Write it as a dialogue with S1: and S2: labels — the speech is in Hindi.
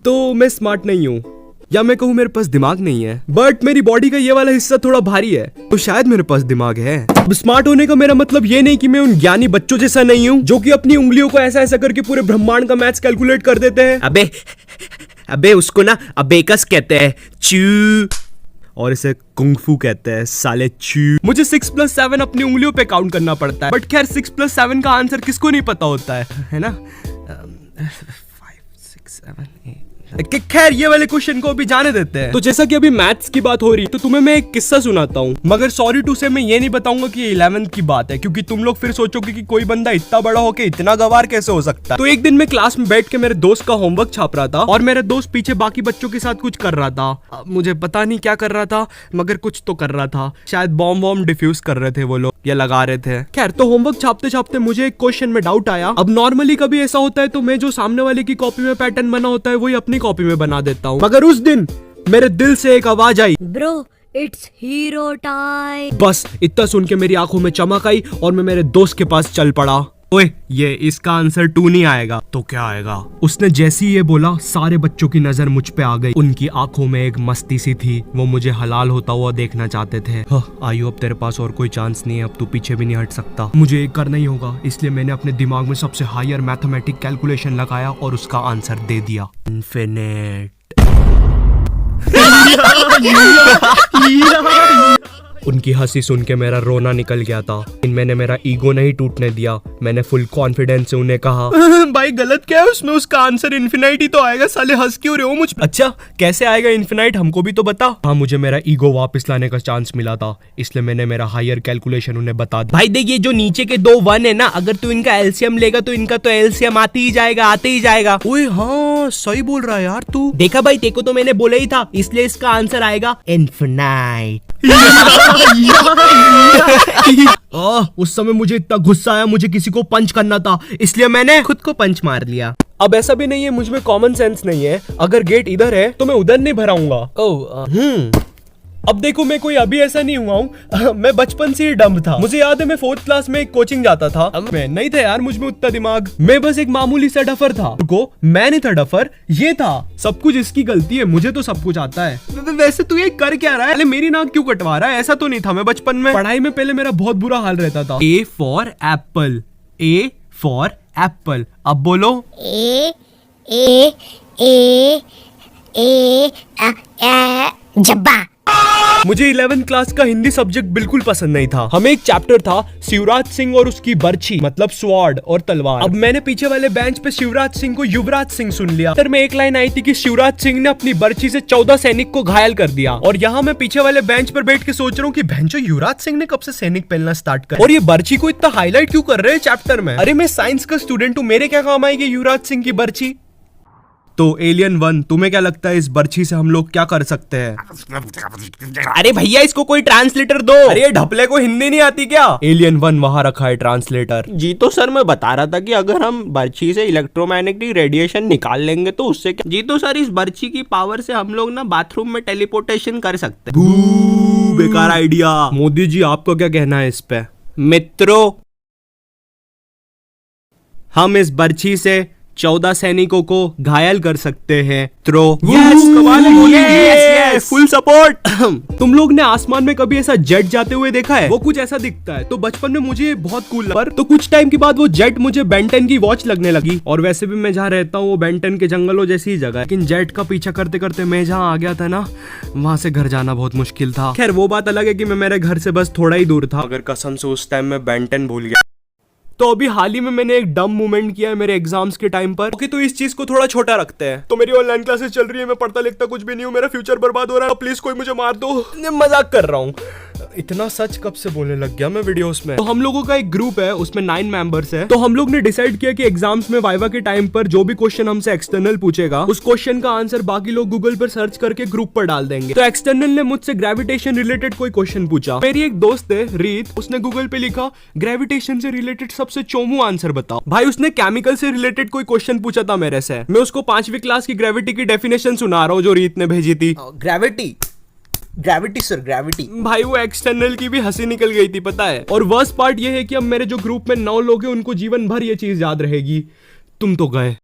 S1: तो मैं स्मार्ट नहीं हूँ, या मैं कहूँ मेरे पास दिमाग नहीं है, बट मेरी बॉडी का ये वाला हिस्सा थोड़ा भारी है, तो शायद मेरे पास दिमाग है। अब स्मार्ट होने का मेरा मतलब ये नहीं कि मैं उन ज्ञानी बच्चों जैसा नहीं हूँ जो कि अपनी उंगलियों को ऐसा ऐसा करके पूरे ब्रह्मांड का मैथ्स कैलकुलेट कर देते हैं।
S2: अबे उसको ना अबेकस कहते हैं, चू,
S1: और इसे कुंगफू कहते हैं, साले चू। मुझे 6+7 अपनी उंगलियों पे काउंट करना पड़ता है, बट खैर 6+7 का आंसर किसको नहीं पता होता है ना? 5 6 7 8। खैर ये वाले क्वेश्चन को अभी जाने देते हैं। तो जैसा कि अभी मैथ्स की बात हो रही है, तो तुम्हें मैं एक किस्सा सुनाता हूँ, मगर सॉरी टू से मैं ये नहीं बताऊंगा कि 11th की बात है, क्योंकि तुम लोग फिर सोचोगे कि कोई बंदा इतना बड़ा होके इतना गवार कैसे हो सकता है। तो एक दिन मैं क्लास में बैठ के मेरे दोस्त का होमवर्क छाप रहा था, और मेरे दोस्त पीछे बाकी बच्चों के साथ कुछ कर रहा था। मुझे पता नहीं क्या कर रहा था, मगर कुछ तो कर रहा था। शायद बॉम्ब वॉम्ब डिफ्यूज कर रहे थे वो लोग, या लगा रहे थे। खैर, तो होमवर्क छापते छापते मुझे एक क्वेश्चन में डाउट आया। अब नॉर्मली कभी ऐसा होता है तो मैं जो सामने वाले की कॉपी में पैटर्न बना होता है वही अपनी कॉपी में बना देता हूँ, मगर उस दिन मेरे दिल से एक आवाज आई,
S3: ब्रो इट्स हीरो टाइम।
S1: बस इतना सुन के मेरी आंखों में चमक आई और मैं मेरे दोस्त के पास चल पड़ा। ओए, ये इसका आंसर 2 नहीं आएगा तो क्या आएगा? उसने जैसे ही ये बोला, सारे बच्चों की नजर मुझ पे आ गई। उनकी आंखों में एक मस्ती सी थी, वो मुझे हलाल होता हुआ देखना चाहते थे। आयु, अब तेरे पास और कोई चांस नहीं है, अब तू पीछे भी नहीं हट सकता। मुझे ये करना ही होगा, इसलिए मैंने अपने दिमाग में सबसे हायर मैथमेटिक कैलकुलेशन लगाया और उसका आंसर दे दिया, इन्फिनिट। उनकी हंसी सुन के मेरा रोना निकल गया था, लेकिन मैंने मेरा ईगो नहीं टूटने दिया। मैंने फुल कॉन्फिडेंस से उन्हें कहा, भाई गलत क्या है उसमें? उसका आंसर इन्फिनाइट ही तो आएगा। साले हंस क्यों रहे हो मुझ पे? अच्छा, कैसे आएगा इन्फिनाइट, हमको भी तो बता। हाँ, मुझे मेरा ईगो वापस लाने का चांस मिला था, इसलिए मैंने मेरा हायर कैलकुलेशन उन्हें बता दिया।
S2: भाई देख, ये जो नीचे के 2 1 है ना, अगर तू इनका एलसीएम लेगा तो इनका तो एलसीएम आते ही जाएगा।
S1: ओए हाँ, सही बोल रहा है यार तू।
S2: देखा भाई, तेको तो मैंने बोला ही था, इसलिए इसका आंसर आएगा इन्फिनाइट।
S1: उस समय मुझे इतना गुस्सा आया, मुझे किसी को पंच करना था, इसलिए मैंने
S2: खुद को पंच मार लिया।
S1: अब ऐसा भी नहीं है मुझ में कॉमन सेंस नहीं है, अगर गेट इधर है तो मैं उधर नहीं भराऊंगा। अब देखो, मैं कोई अभी ऐसा नहीं हुआ हूँ, मैं बचपन से ही डम्ब था। मुझे याद है मैं 4th क्लास में कोचिंग जाता था, मैं नहीं था यार मुझ में उतना दिमाग, मैं बस एक मामूली सा डफर था। मैं नहीं था डफर, ये था। सब कुछ इसकी गलती है, मुझे तो सब कुछ आता है। वैसे तू ये कर क्या रहा है? अरे मेरी नाक क्यों कटवा रहा है? ऐसा तो नहीं था मैं बचपन में। पढ़ाई में पहले मेरा बहुत बुरा हाल रहता था। A for apple, A for apple। अब बोलो,
S3: जब्बा।
S1: मुझे 11th क्लास का हिंदी सब्जेक्ट बिल्कुल पसंद नहीं था। हमें एक चैप्टर था शिवराज सिंह और उसकी बर्छी, मतलब स्वॉर्ड और तलवार। अब मैंने पीछे वाले बेंच पे शिवराज सिंह को युवराज सिंह सुन लिया। फिर में एक लाइन आई थी कि शिवराज सिंह ने अपनी बर्छी से 14 सैनिक को घायल कर दिया, और यहाँ मैं पीछे वाले बेंच पर बैठ के सोच रहा हूँ कि भैंचो, युवराज सिंह ने कब से सैनिक पहनना स्टार्ट कर, और ये बर्छी को इतना हाईलाइट क्यों कर रहे हैं चैप्टर में? अरे मैं साइंस का स्टूडेंट हूँ, मेरे क्या काम आएगी युवराज सिंह की बर्छी? तो एलियन 1, तुम्हें क्या लगता है इस बर्छी से हम लोग क्या कर सकते हैं?
S2: अरे भैया, इसको कोई ट्रांसलेटर दो।
S1: अरे ये ढपले को हिंदी नहीं आती क्या? एलियन 1 वहां रखा है ट्रांसलेटर।
S2: जी तो सर, मैं बता रहा था कि अगर हम बर्छी से इलेक्ट्रोमैग्नेटिक रेडिएशन निकाल लेंगे तो उससे क्या? जी तो सर, इस बर्छी की पावर से हम लोग ना बाथरूम में टेलीपोर्टेशन कर सकते हैं।
S1: बेकार आइडिया। मोदी जी, आपको क्या कहना है इस पे?
S2: मित्रों,
S1: हम इस बर्छी से 14 सैनिकों को घायल कर सकते हैं।
S2: Full support.
S1: तुम लोग ने आसमान में कभी ऐसा जेट जाते हुए देखा है? वो कुछ ऐसा दिखता है। तो बचपन में मुझे ये बहुत कूल लगा, तो कुछ टाइम के बाद वो जेट मुझे बेंटन की वॉच लगने लगी। और वैसे भी मैं जहाँ रहता हूँ वो बेंटन के जंगलों जैसी ही जगह है, लेकिन जेट का पीछा करते करते मैं जहाँ आ गया था ना, वहां से घर जाना बहुत मुश्किल था। खैर, वो बात अलग है कि मैं मेरे घर से बस थोड़ा ही दूर था, अगर कसम से उस टाइम मैं बेंटन भूल गया। तो अभी हाल ही में मैंने एक डम मूवमेंट किया है मेरे एग्जाम्स के टाइम पर। ओके, तो इस चीज को थोड़ा छोटा रखते हैं। तो मेरी ऑनलाइन क्लासेस चल रही है, मैं पढ़ता लिखता कुछ भी नहीं हूँ, मेरा फ्यूचर बर्बाद हो रहा है, प्लीज कोई मुझे मार दो। मजाक कर रहा हूँ। इतना सच कब से बोलने लग गया मैं वीडियोस में। तो हम लोगों का एक ग्रुप है, उसमें 9 मेंबर्स है। तो हम लोग ने डिसाइड किया कि एग्जाम्स में वाइवा के टाइम पर जो भी क्वेश्चन हमसे एक्सटर्नल पूछेगा, उस क्वेश्चन का आंसर बाकी लोग गूगल पर सर्च करके ग्रुप पर डाल देंगे। तो एक्सटर्नल ने मुझसे ग्रेविटेशन रिलेटेड कोई क्वेश्चन पूछा। मेरी एक दोस्त है रीत, उसने गूगल पे लिखा ग्रेविटेशन से रिलेटेड सबसे चोमू आंसर बताओ। भाई उसने केमिकल से रिलेटेड कोई क्वेश्चन पूछा था मेरे से। मैं उसको 5वीं क्लास की ग्रेविटी की डेफिनेशन सुना रहा हूँ जो रीत ने भेजी थी।
S2: Gravity gravity sir, gravity.
S1: भाई वो एक्सटर्नल की भी हंसी निकल गई थी पता है। और वर्स्ट पार्ट ये है कि अब मेरे जो ग्रुप में 9 लोग हैं उनको जीवन भर ये चीज याद रहेगी, तुम तो गए।